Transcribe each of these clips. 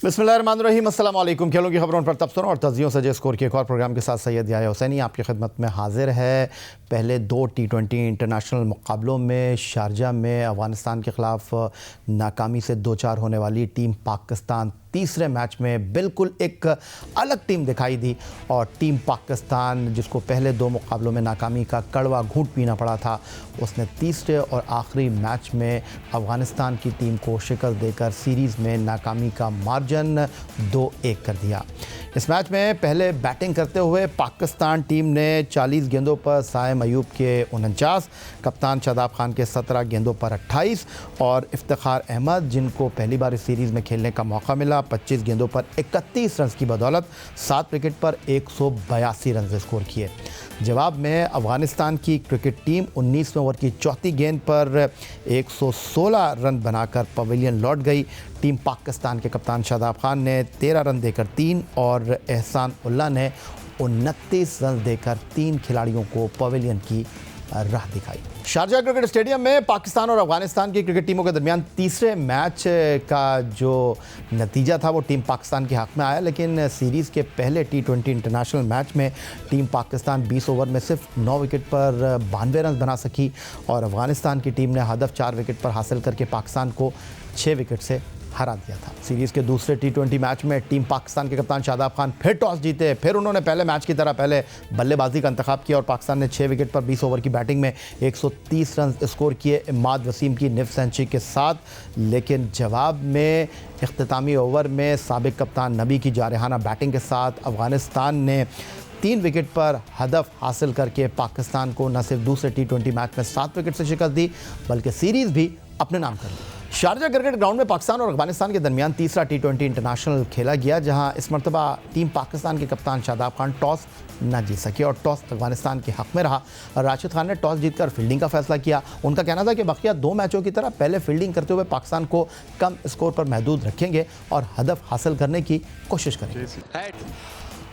बिस्मिल्लाहिर्रहमानिर्रहीम, अस्सलाम वालेकुम। खेलों की खबरों पर तबसरों और तजियों से स्कोर के एक और प्रोग्राम के साथ सैयद याह्या हुसैनी आपकी खिदमत में हाजिर है। पहले दो T20 इंटरनेशनल मुकाबलों में शारजा में अफ़गानिस्तान के ख़िलाफ़ नाकामी से दो चार होने वाली टीम पाकिस्तान तीसरे मैच में बिल्कुल एक अलग टीम दिखाई दी और टीम पाकिस्तान, जिसको पहले दो मुकाबलों में नाकामी का कड़वा घूंट पीना पड़ा था, उसने तीसरे और आखिरी मैच में अफ़गानिस्तान की टीम को शिकस्त देकर सीरीज़ में नाकामी का मार्जिन 2-1 कर दिया। इस मैच में पहले बैटिंग करते हुए पाकिस्तान टीम ने 40 गेंदों पर साइम अयूब के 49, कप्तान शादाब खान के 17 गेंदों पर 28 और इफ्तिखार अहमद, जिनको पहली बार इस सीरीज़ में खेलने का मौका मिला, 25 गेंदों पर 31 रन की बदौलत 7 विकेट पर 182 रन स्कोर किए। जवाब में अफ़गानिस्तान की क्रिकेट टीम 19वें ओवर की चौथी गेंद पर 116 रन बनाकर पवेलियन लौट गई। टीम पाकिस्तान के कप्तान शादाब खान ने 13 रन देकर 3 और एहसान उल्लाह ने 29 रन देकर 3 खिलाड़ियों को पवेलियन की राह दिखाई। शारजा क्रिकेट स्टेडियम में पाकिस्तान और अफ़गानिस्तान की क्रिकेट टीमों के दरमियान तीसरे मैच का जो नतीजा था वो टीम पाकिस्तान के हक़ में आया, लेकिन सीरीज़ के पहले T20 इंटरनेशनल मैच में टीम पाकिस्तान 20 ओवर में सिर्फ 9 विकेट पर 92 रन बना सकी और अफ़गानिस्तान की टीम ने हदफ 4 विकेट पर हासिल करके पाकिस्तान को 6 विकेट से हरा दिया था। सीरीज़ के दूसरे T20 मैच में टीम पाकिस्तान के कप्तान शादाब खान फिर टॉस जीते, फिर उन्होंने पहले मैच की तरह पहले बल्लेबाजी का इंतखाब किया और पाकिस्तान ने 6 विकेट पर 20 ओवर की बैटिंग में 130 रन स्कोर किए इमाद वसीम की निफ सेंचुरी के साथ। लेकिन जवाब में इख्तितामी ओवर में साबिक कप्तान नबी की जारहाना बैटिंग के साथ अफ़गानिस्तान ने 3 विकेट पर हदफ हासिल करके पाकिस्तान को न सिर्फ दूसरे T20 मैच में 7 विकेट से शिकस्त दी, बल्कि सीरीज़ भी अपने नाम कर ली। शारजा क्रिकेट ग्राउंड में पाकिस्तान और अफ़गानिस्तान के दरमियान तीसरा T20 इंटरनेशनल खेला गया, जहां इस मरतबा टीम पाकिस्तान के कप्तान शादाब खान टॉस न जीत सके और टॉस अफ़गानिस्तान के हक़ में रहा। राशिद खान ने टॉस जीतकर फील्डिंग का फैसला किया। उनका कहना था कि बकिया दो मैचों की तरह पहले फील्डिंग करते हुए पाकिस्तान को कम स्कोर पर महदूद रखेंगे और हदफ हासिल करने की कोशिश करेंगे।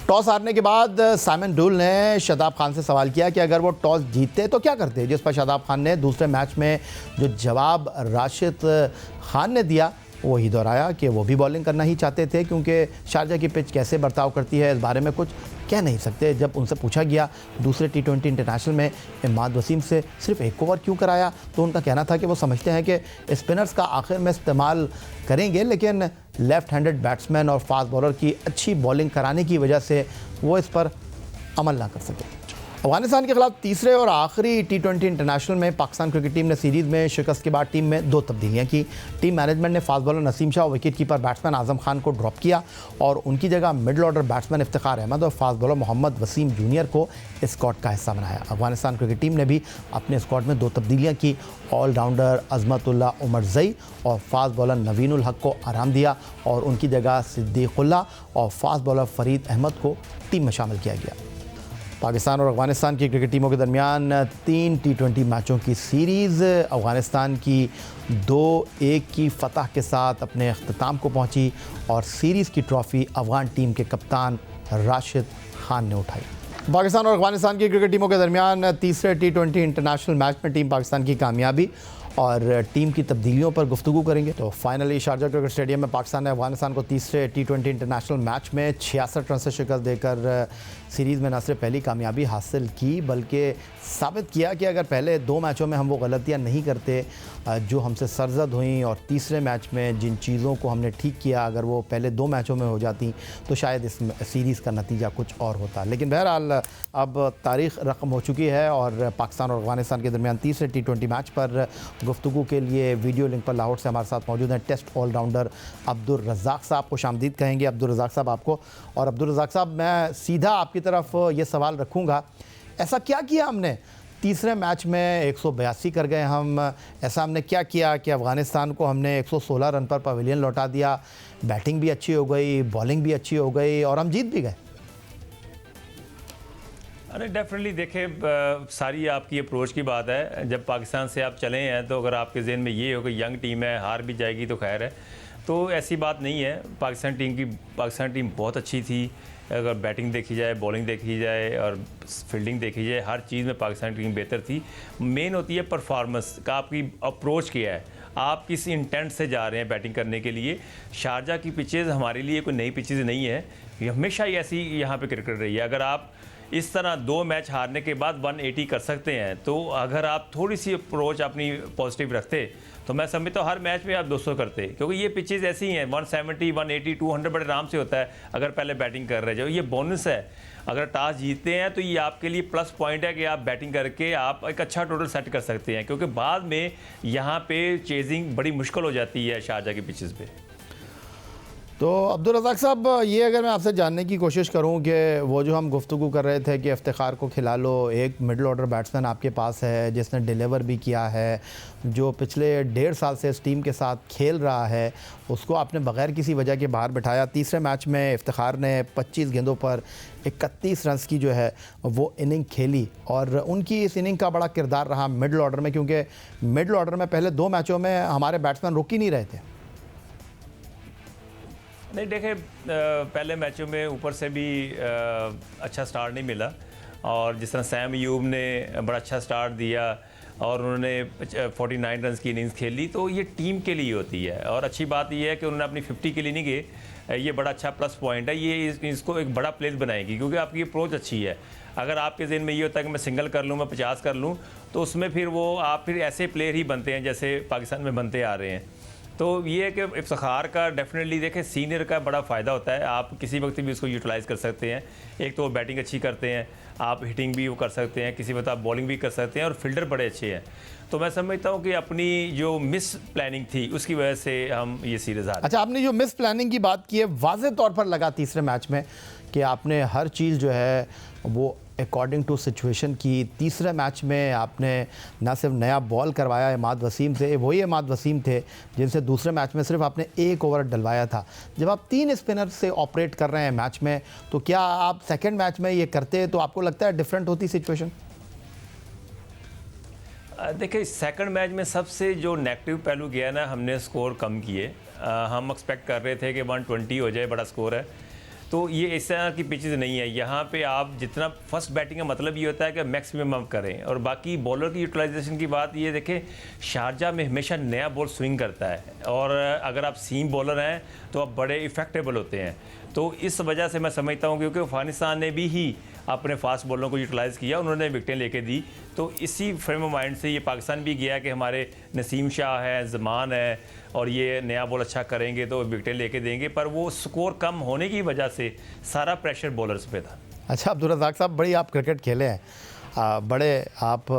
टॉस हारने के बाद साइमन डूल ने शादाब खान से सवाल किया कि अगर वो टॉस जीतते तो क्या करते, जिस पर शादाब खान ने दूसरे मैच में जो जवाब राशिद खान ने दिया वही दोहराया कि वो भी बॉलिंग करना ही चाहते थे, क्योंकि शारजा की पिच कैसे बर्ताव करती है इस बारे में कुछ कह नहीं सकते। जब उनसे पूछा गया दूसरे T20 इंटरनेशनल में इमाद वसीम से सिर्फ 1 ओवर क्यों कराया, तो उनका कहना था कि वो समझते हैं कि स्पिनर्स का आखिर में इस्तेमाल करेंगे, लेकिन लेफ़्ट हैंडेड बैट्समैन और फास्ट बॉलर की अच्छी बॉलिंग कराने की वजह से वो इस पर अमल ना कर सके। अफ़गानिस्तान के खिलाफ तीसरे और आखिरी T20 इंटरनेशनल में पाकिस्तान क्रिकेट टीम ने सीरीज़ में शिकस्त के बाद टीम में 2 तब्दीलियां की। टीम मैनेजमेंट ने फास्ट बॉलर नसीम शाह और wicketkeeper batsman Azam Khan को ड्रॉप किया और उनकी जगह middle order batsman Iftikhar Ahmed और fast bowler Mohammad Wasim junior को स्क्वाड का हिस्सा बनाया। अफ़गानिस्तान क्रिकेट टीम ने भी अपने स्क्वाड में 2 तब्दीलियाँ की। ऑलराउंडर अजमतुल्ला उमरजई और फास्ट बॉलर नवीन उल हक को आराम दिया और उनकी जगह सिद्दीकुल्ला और फास्ट बॉलर फरीद अहमद को टीम में शामिल किया गया। पाकिस्तान और अफ़गानिस्तान की क्रिकेट टीमों के दरमियान 3 T20 मैचों की सीरीज़ अफ़गानिस्तान की 2-1 की फतह के साथ अपने अख्ताम को पहुंची और सीरीज़ की ट्रॉफ़ी अफ़गान टीम के कप्तान राशिद खान ने उठाई। पाकिस्तान और अफ़गानिस्तान की क्रिकेट टीमों के दरमियान तीसरे T20 इंटरनेशनल मैच में टीम पाकिस्तान की कामयाबी और टीम की तब्दीलियों पर गुफ्तगू करेंगे। तो फाइनली शारजा क्रिकेट स्टेडियम में पाकिस्तान ने अफ़गानिस्तान को तीसरे T20 इंटरनेशनल मैच में 66 रन से शिकस्त देकर सीरीज़ में न सिर्फ पहली कामयाबी हासिल की, बल्कि साबित किया कि अगर पहले 2 मैचों में हम वो गलतियां नहीं करते जो हमसे सरजद हुई और तीसरे मैच में जिन चीज़ों को हमने ठीक किया, अगर वो पहले 2 मैचों में हो जाती तो शायद इस सीरीज़ का नतीजा कुछ और होता। लेकिन बहरहाल अब तारीख़ रकम हो चुकी है और पाकिस्तान और अफ़गानिस्तान के दरमियान तीसरे T20 मैच पर गुफ्तगू के लिए वीडियो लिंक पर लाहौर से हमारे साथ मौजूद हैं टेस्ट ऑलराउंडर अब्दुल रज़ाक साहब। खुशामदीद कहेंगे अब्दुल रज़ाक साहब आपको। और अब्दुल रज़ाक साहब, मैं सीधा आपकी तरफ ये सवाल रखूँगा, ऐसा क्या किया हमने तीसरे मैच में 182 कर गए हम, ऐसा हमने क्या किया कि अफ़गानिस्तान को हमने 116 रन पर पवेलियन लौटा दिया, बैटिंग भी अच्छी हो गई, बॉलिंग भी अच्छी हो गई और हम जीत भी गए? अरे डेफिनेटली देखें, सारी आपकी अप्रोच की बात है। जब पाकिस्तान से आप चले हैं तो अगर आपके जहन में ये हो कि यंग टीम है, हार भी जाएगी तो खैर है, तो ऐसी बात नहीं है। पाकिस्तान टीम बहुत अच्छी थी। अगर बैटिंग देखी जाए, बॉलिंग देखी जाए और फील्डिंग देखी जाए, हर चीज़ में पाकिस्तान टीम बेहतर थी। मेन होती है परफॉर्मेंस का, आपकी अप्रोच क्या है। आप किस इंटेंट से जा रहे हैं बैटिंग करने के लिए। शारजा की पिचेज़ हमारे लिए कोई नई पिचेज़ नहीं है, ये हमेशा ही ऐसी यहाँ पे क्रिकेट रही है। अगर आप इस तरह 2 मैच हारने के बाद 180 कर सकते हैं, तो अगर आप थोड़ी सी अप्रोच अपनी पॉजिटिव रखते तो मैं समझता हूँ हर मैच में आप 200 करते, क्योंकि ये पिचेज़ ऐसी हैं 170, 180, 200 बड़े आराम से होता है अगर पहले बैटिंग कर रहे जाओ। ये बोनस है, अगर टॉस जीतते हैं तो ये आपके लिए प्लस पॉइंट है कि आप बैटिंग करके आप एक अच्छा टोटल सेट कर सकते हैं, क्योंकि बाद में यहाँ पे चेजिंग बड़ी मुश्किल हो जाती है शारजा की पिचेज़ पे। तो अब्दुल रज़ाक साहब, ये अगर मैं आपसे जानने की कोशिश करूं कि वो जो हम गुफ्तगू कर रहे थे कि इफ्तिखार को खिला लो, एक मिडिल ऑर्डर बैट्समैन आपके पास है जिसने डिलीवर भी किया है, जो पिछले 1.5 साल से इस टीम के साथ खेल रहा है, उसको आपने बग़ैर किसी वजह के बाहर बिठाया। तीसरे मैच में इफ्तिखार ने 25 गेंदों पर 31 रन्स की जो है वो इनिंग खेली, और उनकी इस इनिंग का बड़ा किरदार रहा मिडिल ऑर्डर में, क्योंकि मिडिल ऑर्डर में पहले 2 मैचों में हमारे बैट्समैन रुक ही नहीं रहे थे। नहीं देखे, पहले मैचों में ऊपर से भी अच्छा स्टार्ट नहीं मिला, और जिस तरह सैम अयूब ने बड़ा अच्छा स्टार्ट दिया और उन्होंने 49 रन की इनिंग्स खेली, तो ये टीम के लिए होती है। और अच्छी बात ये है कि उन्होंने अपनी 50 के लिए नहीं गए, ये बड़ा अच्छा प्लस पॉइंट है। ये इसको एक बड़ा प्लेस बनाएगी, क्योंकि आपकी अप्रोच अच्छी है। अगर आपके ज़हन में ये होता है कि मैं सिंगल कर लूँ, मैं 50 कर लूँ, तो उसमें फिर वो आप फिर ऐसे प्लेयर ही बनते हैं जैसे पाकिस्तान में बनते आ रहे हैं। तो ये है कि इफ्तिखार का डेफिनेटली देखें, सीनियर का बड़ा फ़ायदा होता है, आप किसी वक्त भी उसको यूटिलाइज़ कर सकते हैं। एक तो वो बैटिंग अच्छी करते हैं, आप हिटिंग भी वो कर सकते हैं, किसी वक्त आप बॉलिंग भी कर सकते हैं, और फील्डर बड़े अच्छे हैं। तो मैं समझता हूँ कि अपनी जो मिस प्लानिंग थी उसकी वजह से हम ये सीरीज़ हारे। अच्छा, आपने जो मिस प्लानिंग की बात की है, वाज़े तौर पर लगा तीसरे मैच में कि आपने हर चीज़ जो है वो अकॉर्डिंग टू सिचुएशन की। तीसरे मैच में आपने ना सिर्फ नया बॉल करवाया इमाद वसीम से, वही इमाद वसीम थे जिनसे दूसरे मैच में सिर्फ आपने 1 ओवर डलवाया था। जब आप 3 स्पिनर से ऑपरेट कर रहे हैं मैच में, तो क्या आप सेकंड मैच में ये करते तो आपको लगता है डिफरेंट होती सिचुएशन? देखिए, सेकंड मैच में सबसे जो नेगेटिव पहलू गया ना, हमने स्कोर कम किए। हम एक्सपेक्ट कर रहे थे कि 120 हो जाए, बड़ा स्कोर है। तो ये इस तरह की पिचेज़ नहीं है। यहाँ पे आप जितना फर्स्ट बैटिंग का मतलब ये होता है कि मैक्सिमम आप करें, और बाकी बॉलर की यूटिलाइजेशन की बात ये देखें, शारजा में हमेशा नया बॉल स्विंग करता है, और अगर आप सीम बॉलर हैं तो आप बड़े इफेक्टेबल होते हैं। तो इस वजह से मैं समझता हूँ, क्योंकि अफगानिस्तान ने भी अपने फास्ट बॉलरों को यूटिलाइज़ किया, उन्होंने विकटें लेके दी, तो इसी फ्रेम ऑफ माइंड से ये पाकिस्तान भी गया कि हमारे नसीम शाह है, ज़मान है, और ये नया बॉल अच्छा करेंगे तो विकटें लेके देंगे। पर वो स्कोर कम होने की वजह से सारा प्रेशर बॉलर्स पे था। अच्छा अब्दुल रज़ाक साहब, बड़ी आप क्रिकेट खेले हैं, बड़े आप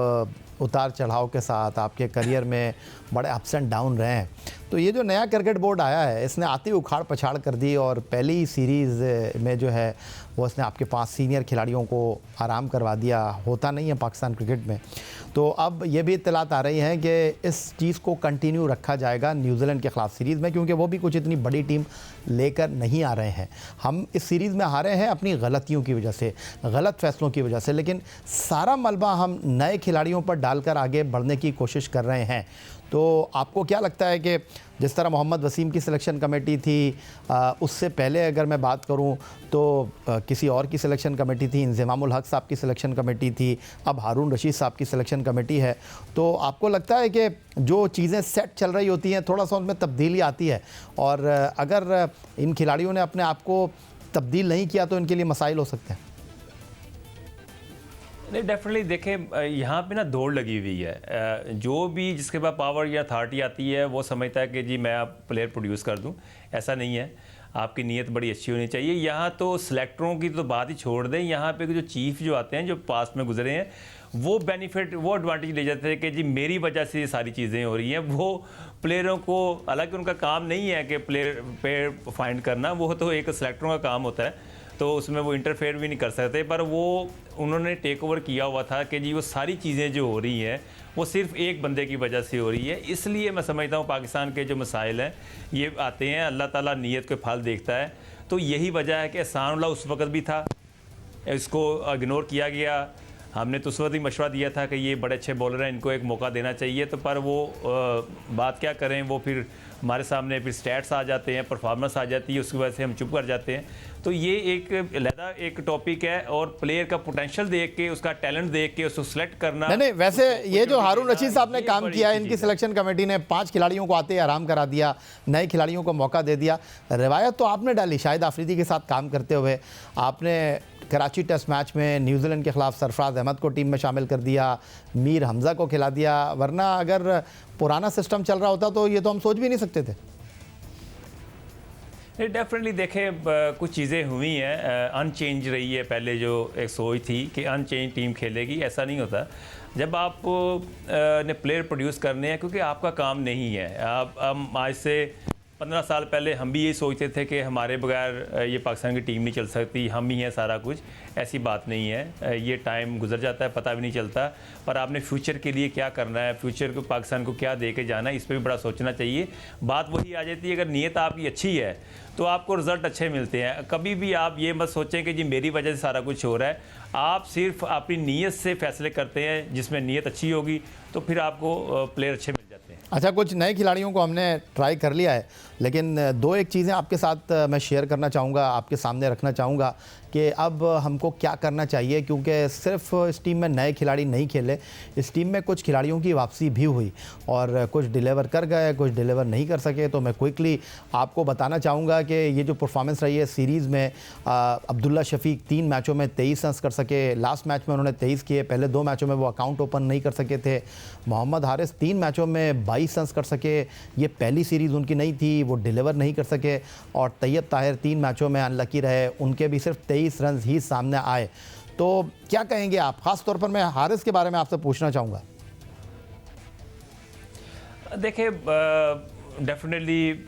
उतार चढ़ाव के साथ आपके करियर में बड़े अप्स एंड डाउन रहे हैं। तो ये जो नया क्रिकेट बोर्ड आया है, इसने आती उखाड़ पछाड़ कर दी, और पहली सीरीज़ में जो है वो इसने आपके 5 सीनियर खिलाड़ियों को आराम करवा दिया। होता नहीं है पाकिस्तान क्रिकेट में। तो अब ये भी इत्तलात आ रही हैं कि इस चीज़ को कंटिन्यू रखा जाएगा न्यूजीलैंड के ख़िलाफ़ सीरीज़ में, क्योंकि वो भी कुछ इतनी बड़ी टीम लेकर नहीं आ रहे हैं। हम इस सीरीज़ में हारे हैं अपनी गलतियों की वजह से, गलत फ़ैसलों की वजह से, लेकिन सारा मलबा हम नए खिलाड़ियों पर डालकर आगे बढ़ने की कोशिश कर रहे हैं। तो आपको क्या लगता है कि जिस तरह मोहम्मद वसीम की सिलेक्शन कमेटी थी, उससे पहले अगर मैं बात करूं तो किसी और की सिलेक्शन कमेटी थी, इंज़मामुल हक साहब की सिलेक्शन कमेटी थी, अब हारून रशीद साहब की सिलेक्शन कमेटी है, तो आपको लगता है कि जो चीज़ें सेट चल रही होती हैं थोड़ा सा उनमें तब्दीली आती है, और अगर इन खिलाड़ियों ने अपने आप को तब्दील नहीं किया तो इनके लिए मसाइल हो सकते हैं? नहीं, डेफिनेटली देखें, यहाँ पे ना दौड़ लगी हुई है। जो भी जिसके पास पावर या अथॉरिटी आती है वो समझता है कि जी मैं आप प्लेयर प्रोड्यूस कर दूँ। ऐसा नहीं है, आपकी नीयत बड़ी अच्छी होनी चाहिए। यहाँ तो सिलेक्टरों की तो बात ही छोड़ दें, यहाँ पे जो चीफ जो आते हैं, जो पास्ट में गुजरे हैं, वो बेनिफिट, वो एडवांटेज ले जाते हैं कि जी मेरी वजह से ये सारी चीज़ें हो रही हैं। वो प्लेयरों को, हालांकि उनका काम नहीं है कि प्लेयर फाइंड करना, वो तो एक सिलेक्टरों का काम होता है, तो उसमें वो इंटरफेयर भी नहीं कर सकते। पर वो उन्होंने टेक ओवर किया हुआ था कि जी वो सारी चीज़ें जो हो रही हैं वो सिर्फ एक बंदे की वजह से हो रही है। इसलिए मैं समझता हूँ पाकिस्तान के जो मसाइल हैं ये आते हैं, अल्लाह ताला नीयत के फल देखता है। तो यही वजह है कि एहसानुल्लाह उस वक्त भी था, इसको इग्नोर किया गया। हमने तो उस वक्त ही मशवरा दिया था कि ये बड़े अच्छे बॉलर हैं, इनको एक मौका देना चाहिए, तो पर वो बात क्या करें, वो फिर हमारे सामने फिर स्टैट्स आ जाते हैं, परफॉर्मेंस आ जाती है, उसकी वजह से हम चुप कर जाते हैं। तो ये एक अलहदा एक टॉपिक है, और प्लेयर का पोटेंशियल देख के, उसका टैलेंट देख के उसको सिलेक्ट करना। नहीं, वैसे ये जो हारून रशीद साहब ने ये काम बड़ी किया है, अच्छी इनकी चीज़ है। सिलेक्शन कमेटी ने 5 खिलाड़ियों को आते ही आराम करा दिया, नए खिलाड़ियों को मौका दे दिया। रिवायत तो आपने डाली शाहिद आफरीदी के साथ काम करते हुए। आपने कराची टेस्ट मैच में न्यूजीलैंड के खिलाफ सरफराज अहमद को टीम में शामिल कर दिया, मीर हमजा को खिला दिया, वरना अगर पुराना सिस्टम चल रहा होता तो ये तो हम सोच भी नहीं सकते थे। नहीं, डेफिनेटली देखें, कुछ चीज़ें हुई हैं, अनचेंज रही है। पहले जो एक सोच थी कि अनचेंज टीम खेलेगी, ऐसा नहीं होता। जब आप ने प्लेयर प्रोड्यूस करने हैं, क्योंकि आपका काम नहीं है। आप आज से 15 साल पहले हम भी यही सोचते थे कि हमारे बगैर ये पाकिस्तान की टीम नहीं चल सकती, हम ही हैं सारा कुछ। ऐसी बात नहीं है, ये टाइम गुजर जाता है, पता भी नहीं चलता। पर आपने फ्यूचर के लिए क्या करना है, फ्यूचर को पाकिस्तान को क्या दे के जाना है, इस पर भी बड़ा सोचना चाहिए। बात वही आ जाती है, अगर नीयत आपकी अच्छी है तो आपको रिजल्ट अच्छे मिलते हैं। कभी भी आप ये मत सोचें कि जी मेरी वजह से सारा कुछ हो रहा है। आप सिर्फ अपनी नीयत से फैसले करते हैं, जिसमें नीयत अच्छी होगी तो फिर आपको प्लेयर अच्छे मिल जाते हैं। अच्छा, कुछ नए खिलाड़ियों को हमने ट्राई कर लिया है, लेकिन 1 चीज़ें आपके साथ मैं शेयर करना चाहूँगा, आपके सामने रखना चाहूँगा कि अब हमको क्या करना चाहिए, क्योंकि सिर्फ इस टीम में नए खिलाड़ी नहीं खेले, इस टीम में कुछ खिलाड़ियों की वापसी भी हुई और कुछ डिलीवर कर गए, कुछ डिलीवर नहीं कर सके। तो मैं क्विकली आपको बताना चाहूँगा कि ये जो परफॉर्मेंस रही है सीरीज़ में, अब्दुल्ला शफीक 3 मैचों में 23 रन्स कर सके, लास्ट मैच में उन्होंने 23 किए, पहले 2 मैचों में वो अकाउंट ओपन नहीं कर सके थे। मोहम्मद हारिस 3 मैचों में 22 रन्स कर सके, ये पहली सीरीज़ उनकी नहीं थी, वो डिलीवर नहीं कर सके। और तैयब ताहिर 3 मैचों में अनलकी रहे, उनके भी सिर्फ 23 रन ही सामने आए। तो क्या कहेंगे आप? खास तौर पर मैं हारिस के बारे में आपसे पूछना चाहूँगा। देखिए, डेफिनेटली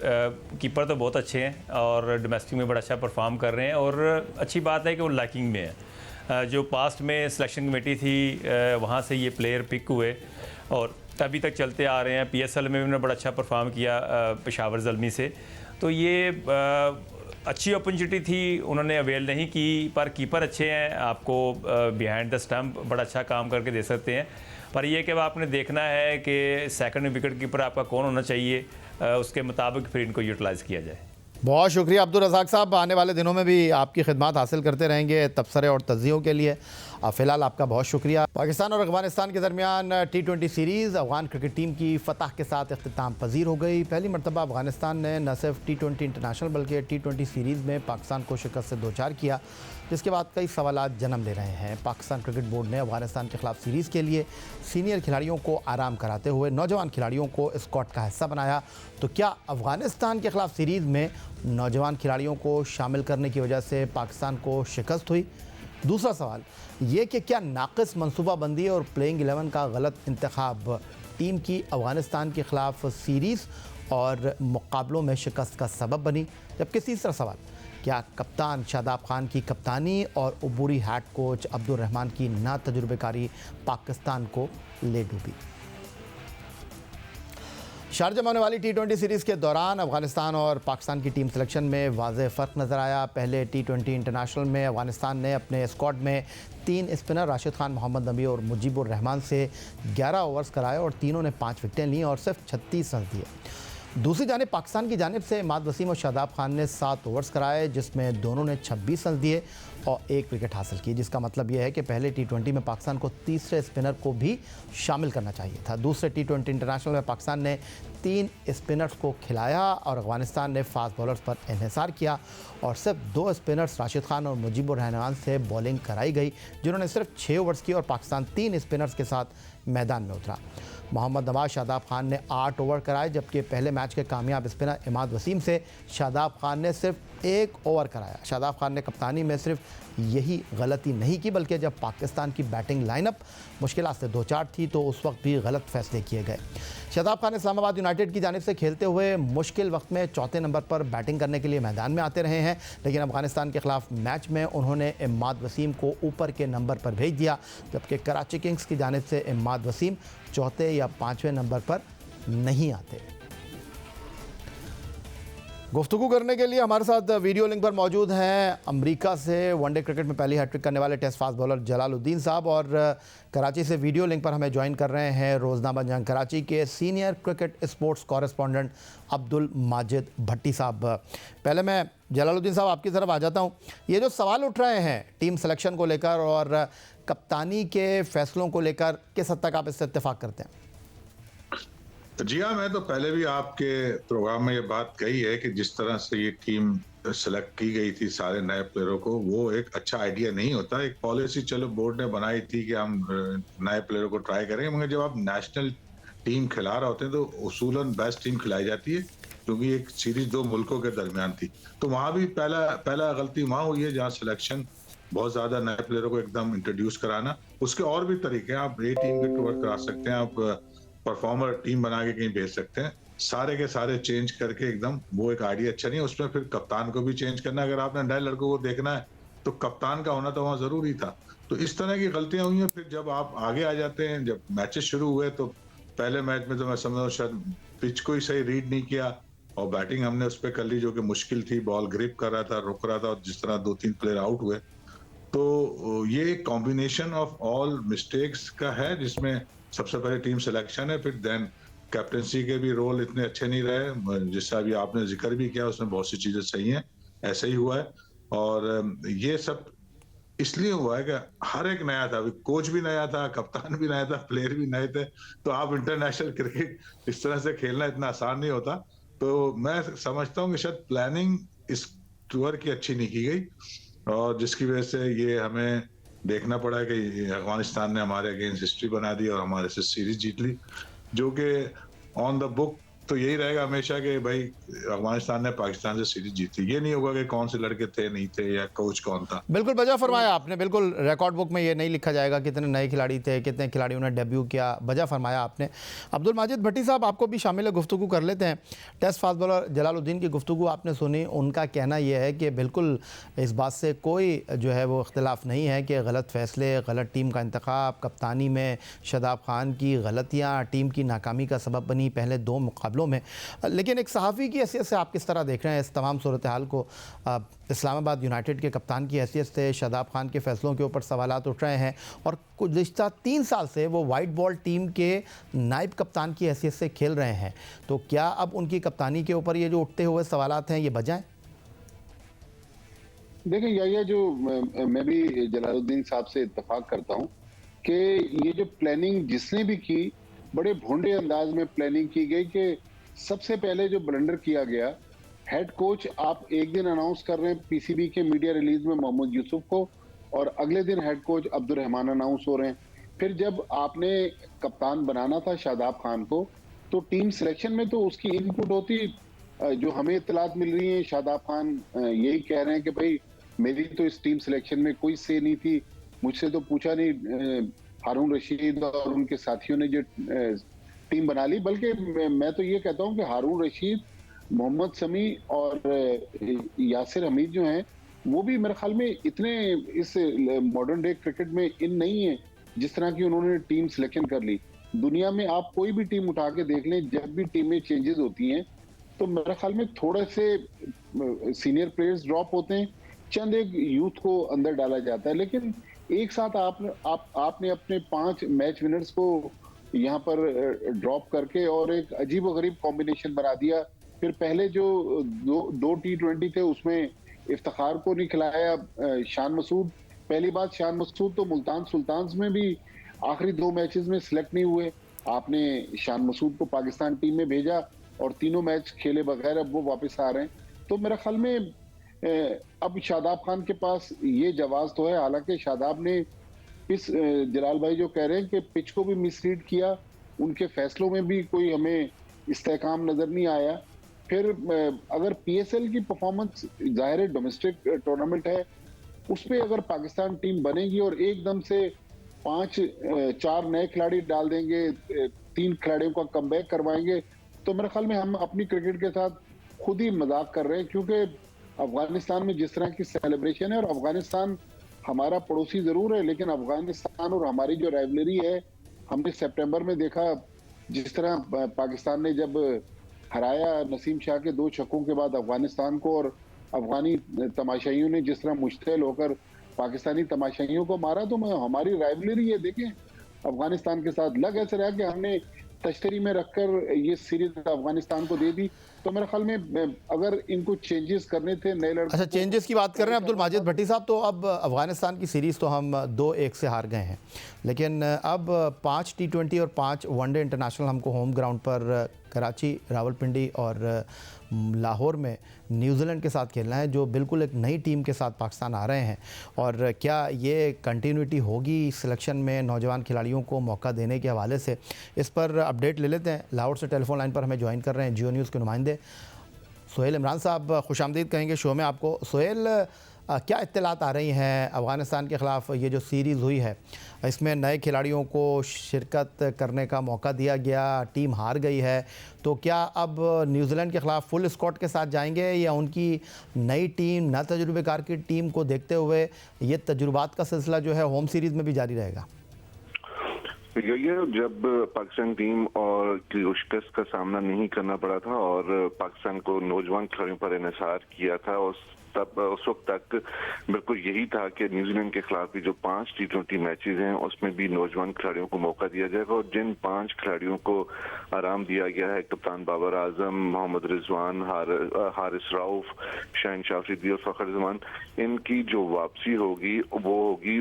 कीपर तो बहुत अच्छे हैं और डोमेस्टिक में बड़ा अच्छा परफॉर्म कर रहे हैं, और अच्छी बात है कि वो लैकिंग में है। जो पास्ट में सिलेक्शन कमेटी थी, वहाँ से ये प्लेयर पिक हुए और अभी तक चलते आ रहे हैं। PSL में उन्होंने बड़ा अच्छा परफॉर्म किया पेशावर ज़ल्मी से। तो ये अच्छी अपॉर्चुनिटी थी, उन्होंने अवेल नहीं की। पर कीपर अच्छे हैं, आपको बिहाइंड द स्टंप बड़ा अच्छा काम करके दे सकते हैं। पर यह कि आपने देखना है कि सेकंड विकेट कीपर आपका कौन होना चाहिए, उसके मुताबिक फिर इनको यूटिलाइज़ किया जाए। बहुत शुक्रिया अब्दुल रज़ाक साहब, आने वाले दिनों में भी आपकी खिदमत हासिल करते रहेंगे तबसरे और तज्ज़ियों के लिए। फ़िलहाल आपका बहुत शुक्रिया। पाकिस्तान और अफ़गानिस्तान के दरमियान T20 series Afghan cricket team की फ़तह के साथ इख्तिताम पजीर हो गई। पहली मरतबा अफ़गानिस्तान ने न सिर्फ T20 इंटरनेशनल बल्कि T20 सीरीज़ में पाकिस्तान को शिकस्त से 2-4 किया, जिसके बाद कई सवालात जन्म ले रहे हैं। पाकिस्तान क्रिकेट बोर्ड ने अफ़गानिस्तान के खिलाफ सीरीज़ के लिए सीनियर खिलाड़ियों को आराम कराते हुए नौजवान खिलाड़ियों को स्क्वाड का हिस्सा बनाया। तो क्या अफ़गानिस्तान के खिलाफ सीरीज़ में नौजवान खिलाड़ियों को शामिल करने की वजह से पाकिस्तान को शिकस्त हुई? दूसरा सवाल ये कि क्या नाक़िस मनसूबाबंदी और प्लेइंग 11 का गलत इंतखाब टीम की अफ़गानिस्तान के ख़िलाफ़ सीरीज़ और मुकाबलों में शिकस्त का सबब बनी? जबकि तीसरा सवाल, क्या कप्तान शादाब खान की कप्तानी और अबूरी हेड कोच अब्दुल रहमान की ना तजुर्बेकारी पाकिस्तान को ले डूबी? शारजा में होने वाली T20 सीरीज़ के दौरान अफ़गानिस्तान और पाकिस्तान की टीम सिलेक्शन में वाज़ेह फ़र्क नज़र आया। पहले T20 इंटरनेशनल में अफ़गानिस्तान ने अपने स्क्वाड में 3 स्पिनर राशिद खान, मोहम्मद नबी और मुजीबुर रहमान से 11 ओवर्स कराए और तीनों ने 5 विकेटें लीं और सिर्फ 36 रन दिए। दूसरी जानिब पाकिस्तान की जानिब से इमाद वसीम और शादाब खान ने 7 ओवर्स कराए, जिसमें दोनों ने 26 रन दिए और 1 विकेट हासिल की, जिसका मतलब यह है कि पहले T20 में पाकिस्तान को तीसरे स्पिनर को भी शामिल करना चाहिए था। दूसरे T20 इंटरनेशनल में पाकिस्तान ने 3 स्पिनर्स को खिलाया और अफ़गानिस्तान ने फास्ट बॉलर्स पर इन्हिसार किया और सिर्फ 2 स्पिनर्स राशिद खान और मुजीबुर रहमान से बॉलिंग कराई गई, जिन्होंने सिर्फ 6 ओवर्स की और पाकिस्तान 3 स्पिनर्स के साथ मैदान में उतरा। मोहम्मद नवाज शादाब खान ने 8 ओवर कराए, जबकि पहले मैच के कामयाब स्पिनर इमाद वसीम से शादाब खान ने सिर्फ 1 ओवर कराया। शादाब खान ने कप्तानी में सिर्फ यही गलती नहीं की, बल्कि जब पाकिस्तान की बैटिंग लाइनअप मुश्किलात से 2-4 थी तो उस वक्त भी गलत फैसले किए गए। शादाब खान इस्लामाबाद यूनाइटेड की जानिब से खेलते हुए मुश्किल वक्त में चौथे नंबर पर बैटिंग करने के लिए मैदान में आते रहे हैं, लेकिन अफ़गानिस्तान के खिलाफ मैच में उन्होंने इमाद वसीम को ऊपर के नंबर पर भेज दिया, जबकि कराची किंग्स की जानिब से इमाद वसीम चौथे या 5वें नंबर पर नहीं आते। गुफ्तगू करने के लिए हमारे साथ वीडियो लिंक पर मौजूद हैं अमेरिका से वनडे क्रिकेट में पहली हैट्रिक करने वाले टेस्ट फास्ट बॉलर जलालुद्दीन साहब, और कराची से वीडियो लिंक पर हमें ज्वाइन कर रहे हैं रोज़नामा जंग कराची के senior cricket sports correspondent Abdul Majid Bhatti साहब। पहले मैं जलालुद्दीन साहब आपकी तरफ आ जाता हूँ। ये जो सवाल उठ रहे हैं टीम सिलेक्शन को लेकर और कप्तानी के फैसलों को लेकर, किस हद तक आप इससे इत्तेफाक करते हैं? जी हाँ, मैं तो पहले भी आपके प्रोग्राम में ये बात कही है कि जिस तरह से ये टीम सेलेक्ट की गई थी सारे नए प्लेयरों को, वो एक अच्छा आइडिया नहीं होता। एक पॉलिसी चलो बोर्ड ने बनाई थी कि हम नए प्लेयरों को ट्राई करेंगे, मगर जब आप नेशनल टीम खिला रहे होते हैं तो उसूलन बेस्ट टीम खिलाई जाती है, क्योंकि एक सीरीज दो मुल्कों के दरमियान थी। तो वहां भी पहला गलती वहां हुई है जहाँ सिलेक्शन बहुत ज्यादा नए प्लेयरों को एकदम इंट्रोड्यूस कराना। उसके और भी तरीके हैं, आप ए टीम के टूर करा सकते हैं, आप परफॉर्मर टीम बना के कहीं भेज सकते हैं। सारे के सारे चेंज करके एकदम वो एक आइडिया अच्छा नहीं है। उसमें फिर कप्तान को भी चेंज करना, अगर आपने नए लड़कों को देखना है तो कप्तान का होना तो वहां जरूरी था। तो इस तरह की गलतियां हुई हैं। फिर जब आप आगे आ जाते हैं, जब मैचेस शुरू हुए तो पहले मैच में तो मैं समझता हूँ शायद पिच को ही सही रीड नहीं किया और बैटिंग हमने उस पर कर ली जो कि मुश्किल थी। बॉल ग्रिप कर रहा था, रुक रहा था, और जिस तरह 2-3 प्लेयर आउट हुए, तो ये कॉम्बिनेशन ऑफ ऑल मिस्टेक्स का है, जिसमें सबसे पहले टीम सिलेक्शन है, फिर देन कैप्टनसी के भी रोल इतने अच्छे नहीं रहे, जिसका भी आपने जिक्र भी किया, उसमें बहुत सी चीजें सही हैं, ऐसा ही हुआ है। और ये सब इसलिए हुआ है कि हर एक नया था, कोच भी नया था, कप्तान भी नया था, प्लेयर भी नए थे। तो आप इंटरनेशनल क्रिकेट इस तरह से खेलना इतना आसान नहीं होता। तो मैं समझता हूँ कि शायद प्लानिंग इस टूर की अच्छी नहीं की गई, और जिसकी वजह से ये हमें देखना पड़ा कि अफगानिस्तान ने हमारे अगेंस्ट हिस्ट्री बना दी और हमारे से सीरीज जीत ली, जो कि ऑन द बुक तो यही रहेगा हमेशा कि भाई अफगानिस्तान ने पाकिस्तान से सीरीज जीती। ये नहीं होगा कि कौन से लड़के थे नहीं थे या कोच कौन था। बिल्कुल बजा फरमाया आपने। बिल्कुल रिकॉर्ड बुक में ये नहीं लिखा जाएगा कितने नए खिलाड़ी थे, कितने खिलाड़ियों ने डेब्यू किया। बजा फरमाया आपने। अब्दुल माजिद भट्टी साहब, आपको भी शामिल गुफ्तगू कर लेते हैं। टेस्ट फास्ट बॉलर जलालुद्दीन की गुफ्तगू आपने सुनी। उनका कहना यह है कि बिल्कुल इस बात से कोई जो है वो इख्तलाफ नहीं है कि गलत फ़ैसले, गलत टीम का इंतखाब, कप्तानी में शादाब खान की गलतियाँ टीम की नाकामी का सबब बनी पहले 2 मुकाबलों में। लेकिन एक सहाफ़ी की हैसियत से आप किस तरह देख रहे हैं इस तमाम सूरत हाल को? इस्लामाबाद यूनाइटेड के कप्तान की हैसियत से शादाब खान के फ़ैसलों के ऊपर सवालात उठ रहे हैं, और गुज़िश्ता 3 साल से वो वाइट बॉल टीम के नायब कप्तान की हैसियत से खेल रहे हैं। तो क्या अब उनकी कप्तानी के ऊपर ये जो उठते हुए सवालात हैं, ये बजाएं? देखिए, ये जो मैं भी जलालुद्दीन साहब से इत्तेफाक करता हूं कि ये जो प्लानिंग जिसने भी की, बड़े भोंडे अंदाज में प्लानिंग की गई। कि सबसे पहले जो ब्लंडर किया गया, हेड कोच आप एक दिन अनाउंस कर रहे हैं पीसीबी के मीडिया रिलीज में मोहम्मद यूसुफ को, और अगले दिन head coach Abdul Rahman announce हो रहे हैं। फिर जब आपने कप्तान बनाना था शादाब खान को, तो टीम सिलेक्शन में तो उसकी इनपुट होती। जो हमें इत्तलात मिल रही है, शादाब खान यही कह रहे हैं कि भाई मेरी तो इस टीम सिलेक्शन में कोई से नहीं थी, मुझसे तो पूछा नहीं। हारून रशीद और उनके साथियों ने जो टीम बना ली, बल्कि मैं तो ये कहता हूं कि हारून रशीद, मोहम्मद शमी और यासिर हमीद जो हैं, वो भी मेरे ख्याल में इतने इस मॉडर्न डे क्रिकेट में इन नहीं है जिस तरह की उन्होंने टीम सिलेक्शन कर ली। दुनिया में आप कोई भी टीम उठा के देख लें, जब भी टीम में चेंजेस होती हैं तो मेरे ख्याल में थोड़े से सीनियर प्लेयर्स ड्रॉप होते हैं, चंद एक यूथ को अंदर डाला जाता है। लेकिन एक साथ आपने अपने 5 मैच विनर्स को यहाँ पर ड्रॉप करके और एक अजीब गरीब कॉम्बिनेशन बना दिया। फिर पहले जो दो T20 थे उसमें इफ्तिखार को नहीं खिलाया, शान मसूद। पहली बात, शान मसूद तो मुल्तान सुल्तान्स में भी आखिरी 2 मैचेस में सिलेक्ट नहीं हुए। आपने शान मसूद को पाकिस्तान टीम में भेजा और तीनों मैच खेले बगैर अब वो वापस आ रहे हैं। तो मेरे ख्याल में अब शादाब खान के पास ये जवाब तो है। हालांकि शादाब ने इस जलाल भाई जो कह रहे हैं कि पिच को भी मिसरीड किया, उनके फैसलों में भी कोई हमें इस्तेहकाम नजर नहीं आया। फिर अगर पीएसएल की परफॉर्मेंस, जाहिर है डोमेस्टिक टूर्नामेंट है, उस पर अगर पाकिस्तान टीम बनेगी और एकदम से 4 नए खिलाड़ी डाल देंगे, 3 खिलाड़ियों का कमबैक करवाएंगे, तो मेरे ख्याल में हम अपनी क्रिकेट के साथ खुद ही मजाक कर रहे हैं। क्योंकि अफगानिस्तान में जिस तरह की सेलिब्रेशन है, और अफगानिस्तान हमारा पड़ोसी जरूर है, लेकिन अफगानिस्तान और हमारी जो राइवलरी है, हमने सितंबर में देखा जिस तरह पाकिस्तान ने जब हराया नसीम शाह के 2 छक्कों के बाद अफगानिस्तान को, और अफगानी तमाशाइयों ने जिस तरह मुश्तैल होकर पाकिस्तानी तमाशाइयों को मारा, तो हमारी राइवलरी ये देखें अफगानिस्तान के साथ लग ऐसे रहा कि हमने तश्तरी में रखकर ये सीरीज अफगानिस्तान को दे दी। तो मेरे ख्याल में अगर इनको चेंजेस करने थे नए लड़कों अच्छा, को, चेंजेस की बात कर रहे हैं अब्दुल माजिद भट्टी साहब, तो अब अफगानिस्तान की सीरीज़ तो हम 2-1 से हार गए हैं, लेकिन अब 5 T20 और 5 वनडे इंटरनेशनल हमको होम ग्राउंड पर कराची, रावलपिंडी और लाहौर में न्यूजीलैंड के साथ खेलना है, जो बिल्कुल एक नई टीम के साथ पाकिस्तान आ रहे हैं। और क्या ये कंटिन्यूटी होगी सिलेक्शन में नौजवान खिलाड़ियों को मौका देने के हवाले से, इस पर अपडेट ले लेते हैं। लाहौर से टेलीफोन लाइन पर हमें ज्वाइन कर रहे हैं जियो न्यूज़ के नुमाइंदे सोहेल इमरान साहब। खुशामदीद कहेंगे शो में आपको। सोहेल, क्या इत्तलात आ रही हैं अफ़गानिस्तान के ख़िलाफ़ ये जो सीरीज़ हुई है, इसमें नए खिलाड़ियों को शिरकत करने का मौका दिया गया, टीम हार गई है, तो क्या अब न्यूजीलैंड के ख़िलाफ़ फुल स्क्वाड के साथ जाएंगे या उनकी नई टीम, ना तजुर्बेकार की टीम को देखते हुए ये तजुर्बात का सिलसिला जो है होम सीरीज़ में भी जारी रहेगा? ये जब पाकिस्तान टीम और की शिकस्त का सामना नहीं करना पड़ा था और पाकिस्तान को नौजवान खिलाड़ियों पर इन्हिसार किया था, उस वक्त तक बिल्कुल यही था कि न्यूजीलैंड के खिलाफ भी जो 5 T20 मैचेस हैं उसमें भी नौजवान खिलाड़ियों को मौका दिया जाएगा। और जिन 5 खिलाड़ियों को आराम दिया गया है, कप्तान बाबर आजम, मोहम्मद रिजवान, हारिस राउफ, शहनशाह अफरीदी और फखर जमान, इनकी जो वापसी होगी वो होगी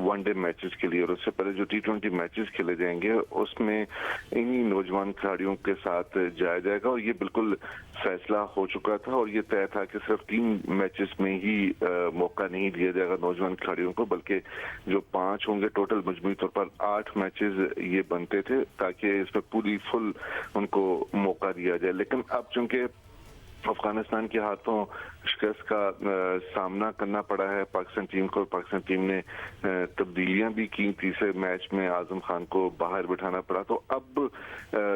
वनडे मैचेस के लिए। और उससे पहले जो T20 मैचेस खेले जाएंगे उसमें इन्हीं नौजवान खिलाड़ियों के साथ जाया जाएगा। और ये बिल्कुल फैसला हो चुका था और ये तय था कि सिर्फ 3 मैचेस में ही मौका नहीं दिया जाएगा नौजवान खिलाड़ियों को, बल्कि जो 5 होंगे टोटल मजमूई तौर पर 8 मैचेस ये बनते थे ताकि इसमें पूरी फुल उनको मौका दिया जाए। लेकिन अब चूंकि अफगानिस्तान के हाथों शिकस्त का सामना करना पड़ा है पाकिस्तान टीम को, पाकिस्तान टीम ने तब्दीलियां भी की, तीसरे मैच में आजम खान को बाहर बिठाना पड़ा। तो अब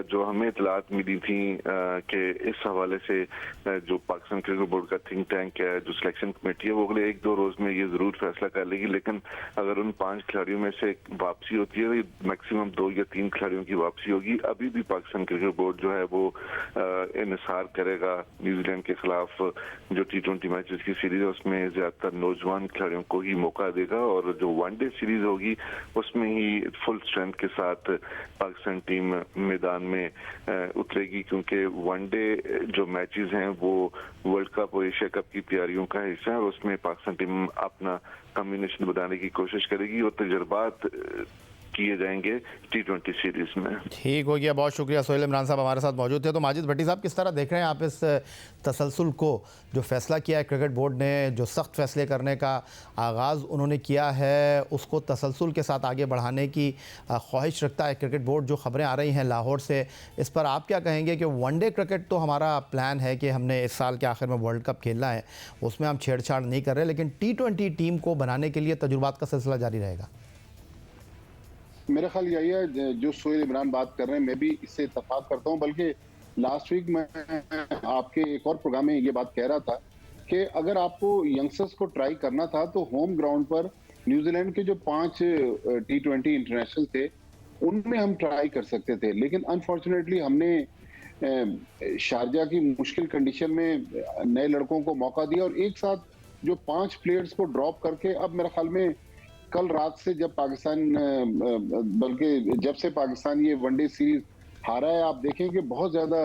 जो हमें इतलात मिली थी कि इस हवाले से जो पाकिस्तान क्रिकेट बोर्ड का थिंक टैंक है, जो सिलेक्शन कमेटी है, वो अगले 1-2 रोज में ये जरूर फैसला कर लेगी। लेकिन अगर उन 5 खिलाड़ियों में से वापसी होती है तो मैक्सिमम 2 या 3 खिलाड़ियों की वापसी होगी। अभी भी पाकिस्तान क्रिकेट बोर्ड जो है वो इन्हिसार करेगा न्यूजीलैंड के खिलाफ जो T20 मैचेस की सीरीज है उसमें ज्यादातर नौजवान खिलाड़ियों को ही मौका देगा। और जो वनडे सीरीज होगी उसमें ही फुल स्ट्रेंथ के साथ पाकिस्तान टीम मैदान में उतरेगी, क्योंकि वनडे जो मैचेस हैं वो वर्ल्ड कप और एशिया कप की तैयारियों का हिस्सा है और उसमें पाकिस्तान टीम अपना कॉम्बिनेशन बनाने की कोशिश करेगी और तजुर्बात किए जाएंगे T20 सीरीज में। ठीक हो गया, बहुत शुक्रिया। सोहेल इमरान साहब हमारे साथ मौजूद थे। तो माजिद भट्टी साहब, किस तरह देख रहे हैं आप इस तसलसल को, जो फैसला किया है क्रिकेट बोर्ड ने, जो सख्त फैसले करने का आगाज़ उन्होंने किया है, उसको तसलसल के साथ आगे बढ़ाने की ख्वाहिश रखता है क्रिकेट बोर्ड, जो खबरें आ रही हैं लाहौर से, इस पर आप क्या कहेंगे कि वनडे क्रिकेट तो हमारा प्लान है कि हमने इस साल के आखिर में वर्ल्ड कप खेलना है, उसमें हम छेड़छाड़ नहीं कर रहे, लेकिन T20 टीम को बनाने के लिए तजुर्बात का सिलसिला जारी रहेगा? मेरा ख्याल यही है जो सोहेल इमरान बात कर रहे हैं, मैं भी इससे इत्तेफाक करता हूं। बल्कि लास्ट वीक मैं आपके एक और प्रोग्राम में ये बात कह रहा था कि अगर आपको यंगस्टर्स को ट्राई करना था तो होम ग्राउंड पर न्यूजीलैंड के जो 5 T20 इंटरनेशनल थे उनमें हम ट्राई कर सकते थे, लेकिन अनफॉर्चुनेटली हमने शारजा की मुश्किल कंडीशन में नए लड़कों को मौका दिया और एक साथ जो 5 प्लेयर्स को ड्रॉप करके अब मेरे ख्याल में कल रात से जब पाकिस्तान, बल्कि जब से पाकिस्तान ये वनडे सीरीज हारा है, आप देखें कि बहुत ज्यादा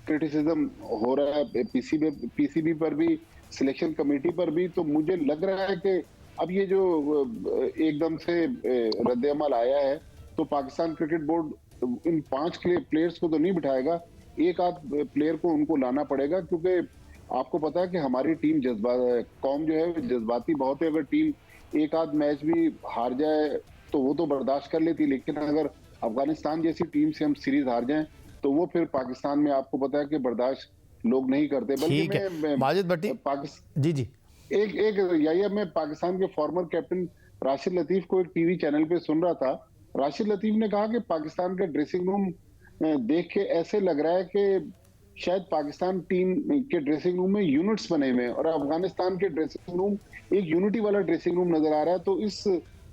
क्रिटिसिज्म हो रहा है पीसीबी पर भी, सिलेक्शन कमेटी पर भी। तो मुझे लग रहा है कि अब ये जो एकदम से रद्द-ए-अमल आया है तो पाकिस्तान क्रिकेट बोर्ड इन 5 प्लेयर्स को तो नहीं बिठाएगा, एक आध प्लेयर को उनको लाना पड़ेगा, क्योंकि आपको पता है कि हमारी टीम कौम जो है जज्बाती बहुत है। अगर टीम एक आध मैच भी हार जाए तो वो तो बर्दाश्त कर लेती, लेकिन अगर अफगानिस्तान जैसी टीम से हम सीरीज हार जाएं तो वो फिर पाकिस्तान में आपको पता है कि बर्दाश्त लोग नहीं करते। बल्कि मैं माजिद भट्टी जी एक यही मैं पाकिस्तान के फॉर्मर कैप्टन राशिद लतीफ को एक टीवी चैनल पे सुन रहा था। राशिद लतीफ ने कहा कि पाकिस्तान का ड्रेसिंग रूम देख के ऐसे लग रहा है कि शायद पाकिस्तान टीम के ड्रेसिंग रूम में यूनिट्स बने हुए हैं और अफगानिस्तान के ड्रेसिंग रूम एक यूनिटी वाला ड्रेसिंग रूम नजर आ रहा है। तो इस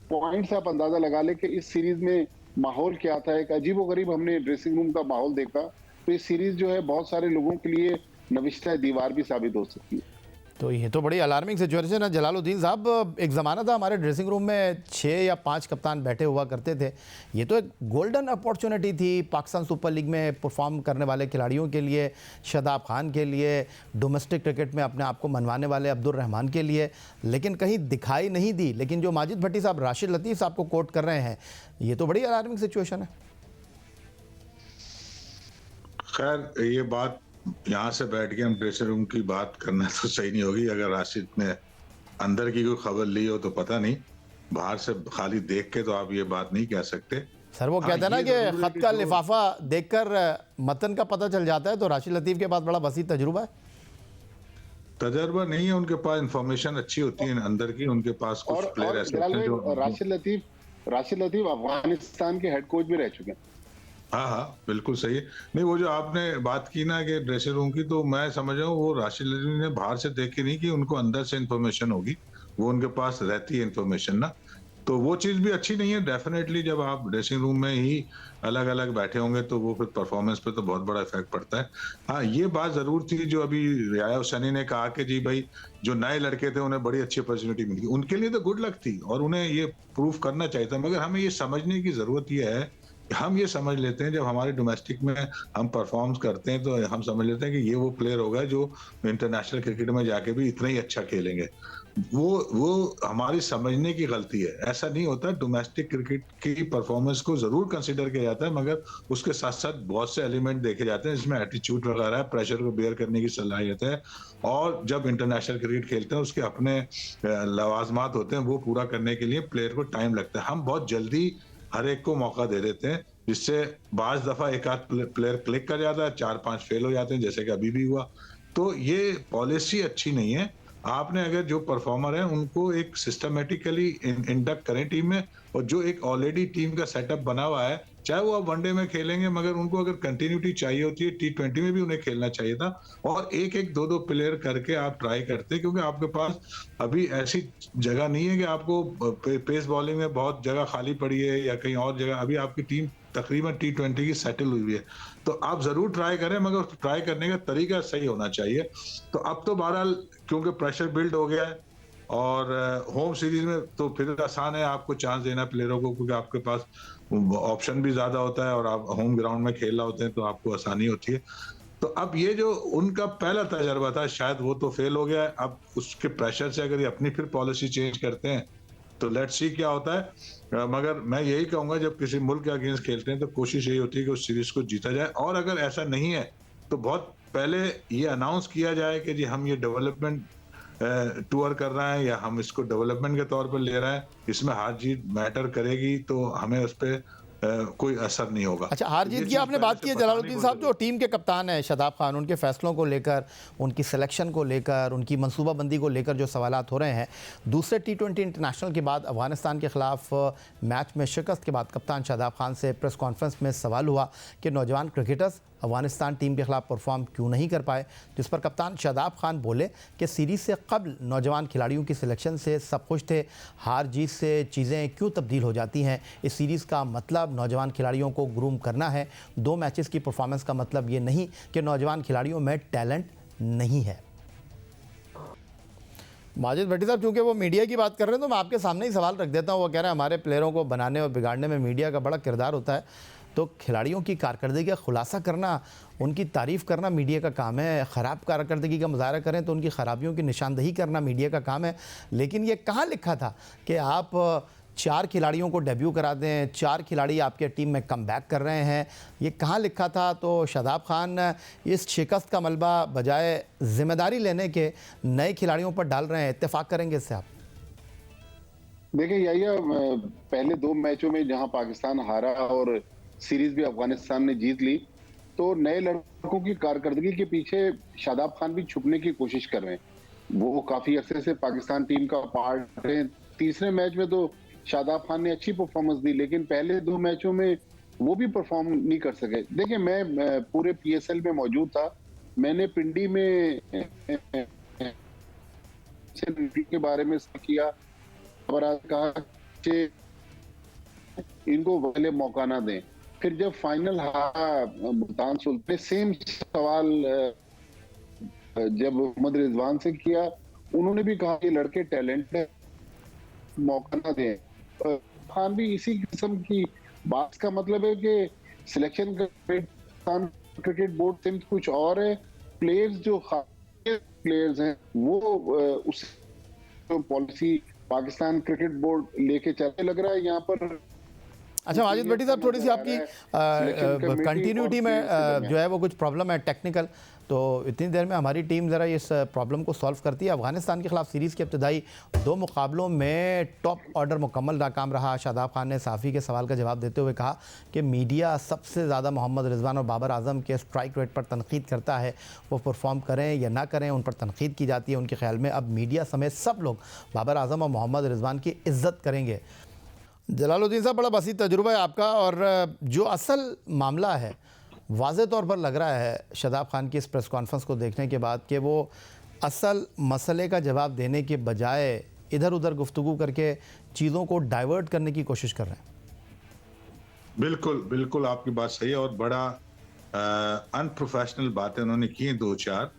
पॉइंट से आप अंदाजा लगा ले कि इस सीरीज में माहौल क्या था। एक अजीबोगरीब हमने ड्रेसिंग रूम का माहौल देखा तो ये सीरीज जो है बहुत सारे लोगों के लिए नविश्ता दीवार भी साबित हो सकती है। तो ये तो बड़ी अलार्मिंग सिचुएशन है जलालुद्दीन साहब। एक ज़माना था हमारे ड्रेसिंग रूम में 6 या 5 कप्तान बैठे हुआ करते थे। ये तो एक गोल्डन अपॉर्चुनिटी थी पाकिस्तान सुपर लीग में परफॉर्म करने वाले खिलाड़ियों के लिए, शादाब खान के लिए, डोमेस्टिक क्रिकेट में अपने आप को मनवाने वाले अब्दुल रहमान के लिए, लेकिन कहीं दिखाई नहीं दी। लेकिन जो माजिद भट्टी साहब राशिद लतीफ़ साहब को कोट कर रहे हैं, ये तो बड़ी अलार्मिंग सिचुएशन है। खैर ये बात यहाँ से बैठ के हम ड्रेसिंग रूम की बात करना तो सही नहीं होगी। अगर राशिद ने अंदर की कोई खबर ली हो तो पता नहीं, बाहर से खाली देख के तो आप ये बात नहीं कह सकते। सर वो कहते हैं ना कि खत का लिफाफा देखकर मतन का पता चल जाता है, तो राशिद लतीफ़ के पास बड़ा वसी तजुर्बा है। तजर्बा नहीं है उनके पास, इंफॉर्मेशन अच्छी होती है अंदर की। उनके पास कुछ प्लेयर ऐसे होते हैं जो राशिद लतीफ अफगानिस्तान के हेड कोच भी रह चुके हैं। हाँ हाँ बिल्कुल सही है। नहीं, वो जो आपने बात की ना कि ड्रेसिंग रूम की, तो मैं समझ रहा हूँ वो राशिद लतीफ ने बाहर से देख के नहीं कि उनको अंदर से इन्फॉर्मेशन होगी, वो उनके पास रहती है इन्फॉर्मेशन ना, तो वो चीज़ भी अच्छी नहीं है। डेफिनेटली जब आप ड्रेसिंग रूम में ही अलग अलग बैठे होंगे तो वो फिर परफॉर्मेंस पे तो बहुत बड़ा इफेक्ट पड़ता है। हाँ, ये बात ज़रूर थी जो अभी रियाया हुसैनी ने कहा कि जी भाई जो नए लड़के थे उन्हें बड़ी अच्छी अपॉर्चुनिटी मिली, उनके लिए तो गुड लक थी और उन्हें ये प्रूव करना चाहिए था। मगर हमें ये समझने की ज़रूरत ये है, हम ये समझ लेते हैं जब हमारे डोमेस्टिक में हम परफॉर्म करते हैं तो हम समझ लेते हैं कि ये वो प्लेयर होगा जो इंटरनेशनल क्रिकेट में जाके भी इतना ही अच्छा खेलेंगे। वो हमारी समझने की गलती है। ऐसा नहीं होता। डोमेस्टिक क्रिकेट की परफॉर्मेंस को जरूर कंसीडर किया जाता है, मगर उसके साथ साथ बहुत से एलिमेंट देखे जाते हैं जिसमें एटीट्यूड वगैरह है, प्रेशर को बेयर करने की सलाहियत है, और जब इंटरनेशनल क्रिकेट खेलते हैं उसके अपने लवाजमात होते हैं, वो पूरा करने के लिए प्लेयर को टाइम लगता है। हम बहुत जल्दी हर एक को मौका दे देते हैं, जिससे बाज दफा एक आध प्लेयर क्लिक कर जाता है, 4-5 फेल हो जाते हैं, जैसे कि अभी भी हुआ। तो ये पॉलिसी अच्छी नहीं है। आपने अगर जो परफॉर्मर है उनको एक सिस्टमेटिकली इंडक्ट करें टीम में, और जो एक ऑलरेडी टीम का सेटअप बना हुआ है, चाहे वो अब वनडे में खेलेंगे, मगर उनको अगर कंटिन्यूटी चाहिए होती है, T20 में भी उन्हें खेलना चाहिए था। और एक एक दो दो प्लेयर करके आप ट्राई करते, क्योंकि आपके पास अभी ऐसी जगह नहीं है कि आपको पेस बॉलिंग में बहुत जगह खाली पड़ी है या कहीं और जगह। अभी आपकी टीम तकरीबन T20 की सेटल हुई है, तो आप जरूर ट्राई करें, मगर ट्राई करने का तरीका सही होना चाहिए। तो अब तो बहरहाल क्योंकि प्रेशर बिल्ड हो गया है, और होम सीरीज में तो फिर आसान है आपको चांस देना प्लेयरों को, क्योंकि आपके पास ऑप्शन भी ज्यादा होता है और आप होम ग्राउंड में खेल रहे होते हैं, तो आपको आसानी होती है। तो अब ये जो उनका पहला तजर्बा था शायद वो तो फेल हो गया है। अब उसके प्रेशर से अगर ये अपनी फिर पॉलिसी चेंज करते हैं तो लेट्स सी क्या होता है। मगर मैं यही कहूंगा जब किसी मुल्क के अगेंस्ट खेलते हैं तो कोशिश यही होती है कि उस सीरीज को जीता जाए, और अगर ऐसा नहीं है तो बहुत पहले ये अनाउंस किया जाए कि जी हम ये डेवलपमेंट टूर कर रहे हैं या हम इसको डेवलपमेंट के तौर पर ले रहे हैं, इसमें हार जीत मैटर करेगी तो हमें उस पर कोई असर नहीं होगा। अच्छा, हार जीत की आपने बात की है जलालुद्दीन साहब, जो टीम के कप्तान है शादाब खान, उनके फैसलों को लेकर, उनकी सिलेक्शन को लेकर, उनकी मनसूबाबंदी को लेकर जो सवालात हो रहे हैं, दूसरे T20 इंटरनेशनल के बाद अफगानिस्तान के ख़िलाफ़ मैच में शिकस्त के बाद कप्तान शादाब खान से प्रेस कॉन्फ्रेंस में सवाल हुआ कि नौजवान क्रिकेटर्स अफगानिस्तान टीम के ख़िलाफ़ परफॉर्म क्यों नहीं कर पाए, जिस पर कप्तान शादाब खान बोले कि सीरीज़ से कबल नौजवान खिलाड़ियों की सिलेक्शन से सब खुश थे, हार जीत से चीज़ें क्यों तब्दील हो जाती हैं। इस सीरीज़ का मतलब नौजवान खिलाड़ियों को ग्रूम करना है। 2 मैचेस की परफॉर्मेंस का मतलब ये नहीं कि नौजवान खिलाड़ियों में टैलेंट नहीं है। माजिद भट्टी साहब, चूँकि वो मीडिया की बात कर रहे हैं तो मैं आपके सामने ही सवाल रख देता हूँ। वो कह रहे हैं हमारे प्लेयरों को बनाने और बिगाड़ने में मीडिया का बड़ा किरदार होता है, तो खिलाड़ियों की कारकर्दगी का खुलासा करना, उनकी तारीफ़ करना मीडिया का काम है। ख़राब कारकर्दगी का मुजाहरा करें तो उनकी ख़राबियों की निशानदही करना मीडिया का काम है। लेकिन ये कहाँ लिखा था कि आप 4 खिलाड़ियों को डेब्यू करा दें, 4 खिलाड़ी आपके टीम में कम बैक कर रहे हैं, ये कहाँ लिखा था? तो शादाब खान इस शिकस्त का मलबा बजाय ज़िम्मेदारी लेने के नए खिलाड़ियों पर डाल रहे हैं। इत्तेफाक करेंगे इससे आप? देखिए याहिया, पहले 2 मैचों में जहां पाकिस्तान हारा और सीरीज भी अफगानिस्तान ने जीत ली, तो नए लड़कों की कारकर्दगी के पीछे शादाब खान भी छुपने की कोशिश कर रहे हैं। वो काफी अरसे से पाकिस्तान टीम का पार्ट है। तीसरे मैच में तो शादाब खान ने अच्छी परफॉर्मेंस दी, लेकिन पहले 2 मैचों में वो भी परफॉर्म नहीं कर सके। देखिए, मैं पूरे PSL में मौजूद था। मैंने पिंडी में के बारे में किया और कहा कि इनको पहले मौका ना दें। फिर जब फाइनल हारा मुल्तान सुल्तान, सेम सवाल जब मोहम्मद रिजवान से किया, उन्होंने भी कहा कि लड़के टैलेंट है, मौका ना दें। खान भी इसी किस्म की बात का मतलब है कि सिलेक्शन क्रिकेट बोर्ड से कुछ और है, प्लेयर्स जो प्लेयर्स हैं वो उस पॉलिसी पाकिस्तान क्रिकेट बोर्ड लेके चलने लग रहा है यहाँ पर। अच्छा माजिद भट्टी साहब, थोड़ी सी आपकी कंटिन्यूटी में जो है वो कुछ प्रॉब्लम है टेक्निकल, तो इतनी देर में हमारी टीम ज़रा इस प्रॉब्लम को सॉल्व करती है। अफगानिस्तान के खिलाफ सीरीज़ के इब्तदाई 2 मुकाबलों में टॉप ऑर्डर मुकम्मल नाकाम रहा। शादाब खान ने साफ़ी के सवाल का जवाब देते हुए कहा कि मीडिया सबसे ज़्यादा मोहम्मद रिजवान और बाबर आजम के स्ट्राइक रेट पर तनकीद करता है, वो परफॉर्म करें या ना करें उन पर तनकीद की जाती है। उनके ख्याल में अब मीडिया समेत सब लोग बाबर आजम और मोहम्मद रिजवान की इज़्ज़त करेंगे। जलालुद्दीन साहब, बड़ा वसी तजुर्बा है आपका, और जो असल मामला है वाज़े तौर पर लग रहा है शादाब खान की इस प्रेस कॉन्फ्रेंस को देखने के बाद कि वो असल मसले का जवाब देने के बजाय इधर उधर गुफ्तगू करके चीज़ों को डाइवर्ट करने की कोशिश कर रहे हैं। बिल्कुल बिल्कुल आपकी बात सही है, और बड़ा अनप्रोफेशनल बातें उन्होंने की हैं 2-4,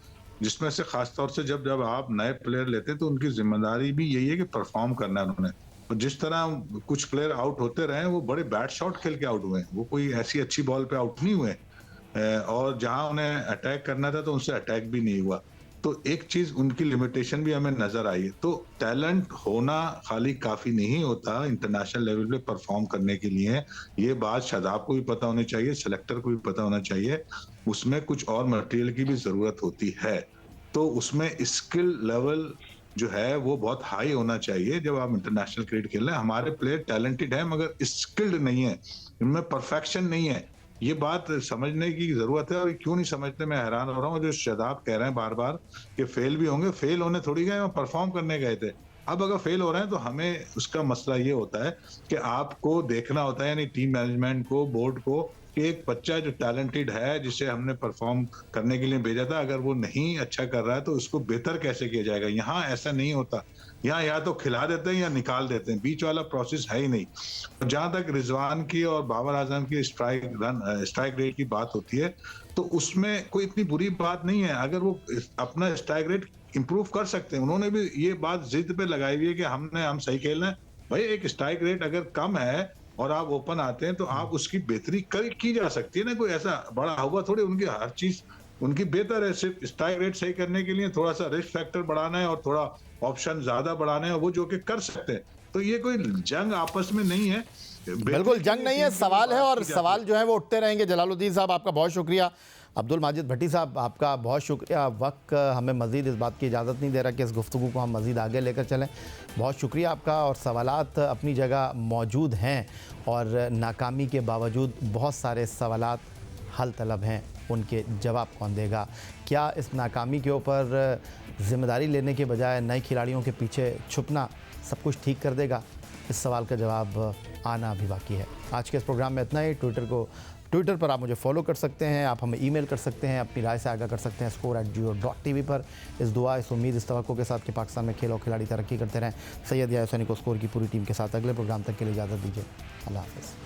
जिसमें से खासतौर से जब आप नए प्लेयर लेते हैं तो उनकी जिम्मेदारी भी यही है कि परफॉर्म करना है उन्होंने। और जिस तरह कुछ प्लेयर आउट होते रहे, वो बड़े बैड शॉट खेल के आउट हुए हैं, वो कोई ऐसी अच्छी बॉल पे आउट नहीं हुए, और जहां उन्हें अटैक करना था तो उनसे अटैक भी नहीं हुआ। तो एक चीज उनकी लिमिटेशन भी हमें नजर आई है। तो टैलेंट होना खाली काफी नहीं होता इंटरनेशनल लेवल पे परफॉर्म करने के लिए। ये बात शादाब को भी पता होनी चाहिए, सेलेक्टर को भी पता होना चाहिए। उसमें कुछ और मटेरियल की भी जरूरत होती है, तो उसमें स्किल लेवल जो है वो बहुत हाई होना चाहिए। जब आप इंटरनेशनल क्रिकेट खेल रहे हैं, हमारे प्लेयर टैलेंटेड है मगर स्किल्ड नहीं है, इनमें परफेक्शन नहीं है। ये बात समझने की जरूरत है, और क्यों नहीं समझते मैं हैरान हो रहा हूँ। जो शादाब कह रहे हैं बार बार कि फेल भी होंगे, फेल होने थोड़ी गए, परफॉर्म करने गए थे। अब अगर फेल हो रहे हैं तो हमें उसका मसला ये होता है कि आपको देखना होता है, यानी टीम मैनेजमेंट को, बोर्ड को, कि एक बच्चा जो टैलेंटेड है, जिसे हमने परफॉर्म करने के लिए भेजा था, अगर वो नहीं अच्छा कर रहा है तो उसको बेहतर कैसे किया जाएगा। यहाँ ऐसा नहीं होता, यहाँ या तो खिला देते हैं या निकाल देते हैं, बीच वाला प्रोसेस है ही नहीं। जहां तक रिजवान की और बाबर आजम की स्ट्राइक रेट की बात होती है, तो उसमें कोई इतनी बुरी बात नहीं है अगर वो अपना स्ट्राइक रेट इंप्रूव कर सकते हैं। उन्होंने भी ये बात जिद पे लगाई हुई है कि हम सही खेलना है। भाई एक स्ट्राइक रेट अगर कम है और आप ओपन आते हैं तो आप उसकी बेहतरी की जा सकती है ना, कोई ऐसा बड़ा हुआ थोड़ी उनकी हर चीज उनकी बेहतर है। सिर्फ स्ट्राइक रेट सही करने के लिए थोड़ा सा रिस्क फैक्टर बढ़ाना है और थोड़ा ऑप्शन ज्यादा बढ़ाना है, वो जो कि कर सकते हैं। तो ये कोई जंग आपस में नहीं है, बिल्कुल जंग नहीं है, सवाल है, और सवाल जो है वो उठते रहेंगे। जलालुद्दीन साहब आपका बहुत शुक्रिया। अब्दुल माजिद भट्टी साहब आपका बहुत शुक्रिया। वक्त हमें मज़ीद इस बात की इजाज़त नहीं दे रहा कि इस गुफ्तगू को हम मज़ीद आगे लेकर चलें। बहुत शुक्रिया आपका, और सवालात अपनी जगह मौजूद हैं, और नाकामी के बावजूद बहुत सारे सवालात हल तलब हैं, उनके जवाब कौन देगा। क्या इस नाकामी के ऊपर ज़िम्मेदारी लेने के बजाय नए खिलाड़ियों के पीछे छुपना सब कुछ ठीक कर देगा? इस सवाल का जवाब आना अभी बाकी है। आज के इस प्रोग्राम में इतना ही। ट्विटर पर आप मुझे फॉलो कर सकते हैं, आप हमें ईमेल कर सकते हैं, अपनी राय से आगाह कर सकते हैं score@geo.tv पर। इस दुआ, इस उम्मीद, इस तवक्को के साथ कि पाकिस्तान में खेल और खिलाड़ी तरक्की करते रहें। सैयद या हुसैनी को स्कोर की पूरी टीम के साथ अगले प्रोग्राम तक के लिए इजाज़त दीजिए। अल्लाह हाफ़िज़।